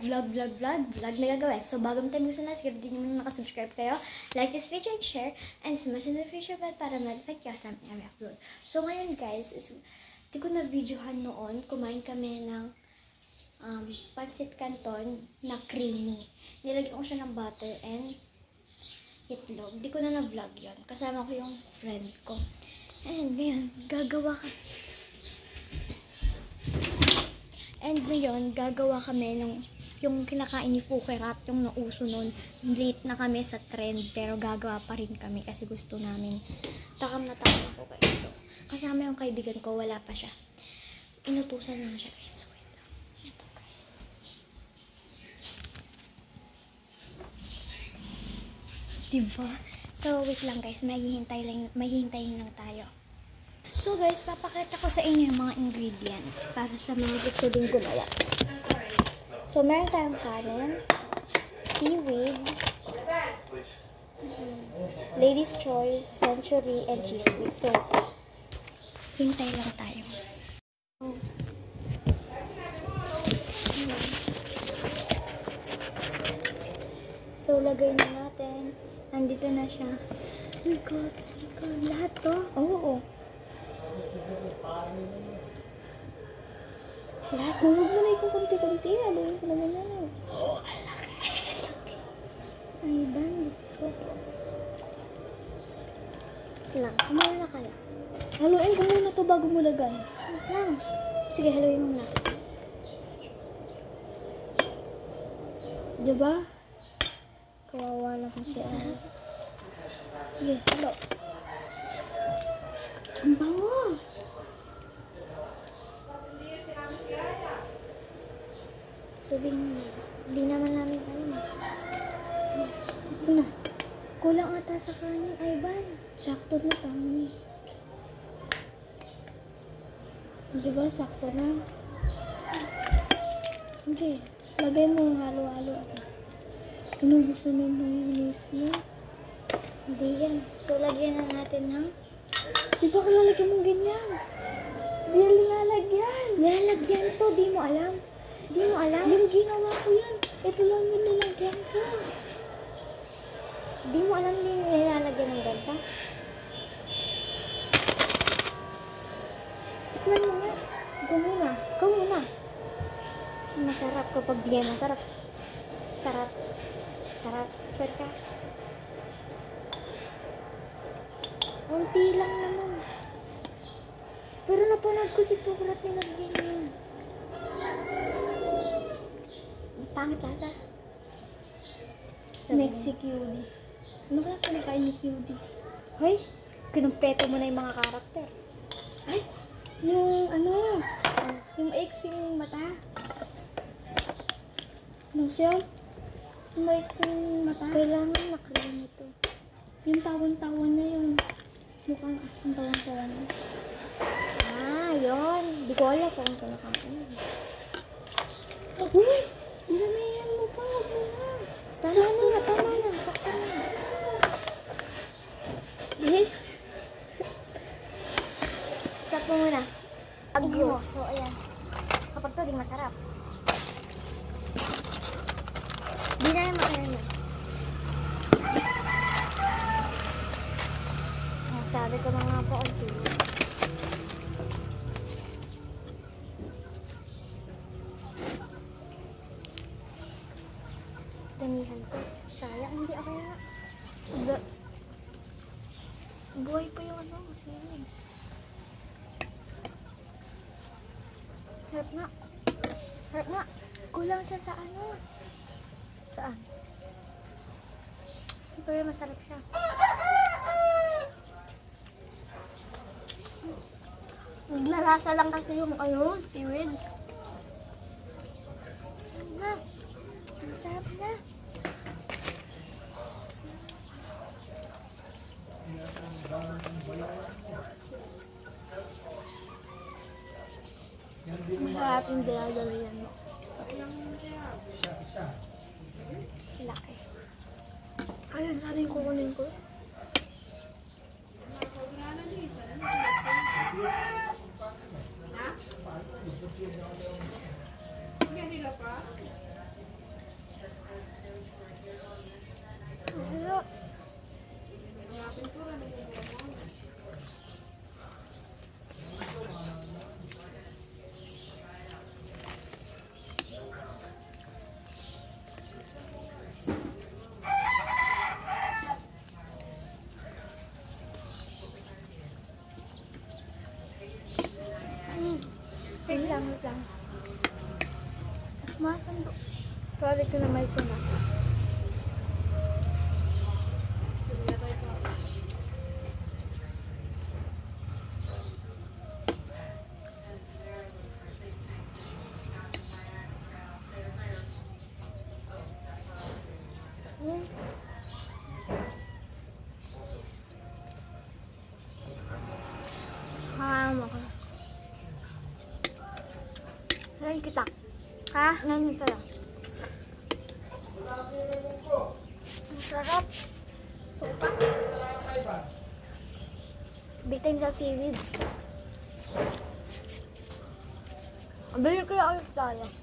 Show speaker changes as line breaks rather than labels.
vlog na gagawin. So, bago mo tayo magsunod, siguro din nyo nakasubscribe kayo. Like this video and share. And smash the notification bell para ma-notify kayo sa aming upload. So, ngayon guys, di ko na-videohan noon. Kumain kami ng pancit canton na creamy. Nilagyan ko siya ng butter and itlog. Di ko na na-vlog yun. Kasama ko yung friend ko. And ngayon, gagawa kami ng yung kinakain ni Fukerat, yung nauso nun. Late na kami sa trend, pero gagawa pa rin kami kasi gusto namin. Takam na ako guys. So, kasama yung kaibigan ko, wala pa siya. Inutusan lang siya guys. So, wait lang. Ito guys. Diba? So, wait lang guys. Mahihintayin lang tayo. So guys, papakita ko sa inyo yung mga ingredients para sa mga gusto din gumawa. So, meron tayong kanin, seaweed, Lady's Choice, Century, and cheese whiz. So, hintay lang tayo. So, lagay na natin. Nandito na siya. Likod. Lahat to? Oo. Lahat. Huwag mo na ikaw konti-konti. Haluin ko naman yan. Oh, laki. Ay, Dan. Diyos ko. Lang. Kumala na kaya. Haluin ko muna to bago mo lagay. Lang. Sige, haluin mo na. Diba? Kawawa na kasi. Sige, halo. Ang bango! Sabihin mo, hindi naman namin alam. Ito na. Kulang ata sa kanin, Ivan. Sakto na kami. Diba, sakto na. Okay, lagay mo halo-halo. Ano gusto mo yung inis mo? Hindi yan. So, lagyan na natin ng... Diba ka lalagyan mo ganyan? Di lalagyan. Lalagyan to, di mo alam. Di mo alam? Yung ginawa ko yan. Ito lang yung nilagyan ko. Di mo alam nilalagyan ng ganta? Tikman mo nga. Ikaw muna. Masarap kapag di yan masarap. Sarap. Sure ka? Unti lang naman. Pero napanood ko si Fukerat nilagyan yun. Pangit lasa. Mexicudi. Ano kaya pinakain ni Cutie? Hoy, kinumpleto mo na yung mga karakter. Ay, yung ano, yung maiksing mata. Ano siya? Yung maiksing mata. Kailangan nakriyan ito. Yung tawan-tawan na yun. Mukhang action tawan-tawan na. Ah, yun. Di ko alam kung ito nakakain. Uy! Ilamihan mo pa. Huwag mo na. Tama na. Sakto na. Stop mo muna. Agyo. So, ayan. Kapag to, di masarap. Di na yung makain na. Sabi ko na nga po, okay. Damihan ko. Sayang, hindi ako na. Buhay pa yung ano, serious. Harap na. Kulang siya sa ano. Saan? Pero masarap siya. Naglalasa lang kasi yung seaweed. Masarap na. Masarap yung dinadalian mo. Laki. Ayun, sana yung kukunin ko. Sorry ko na may ko na. Ngayon kita. Ha? Ngayon kita lang. Masarap. Sopa. Bitin sa seaweed. Bili kaya ulit tayo.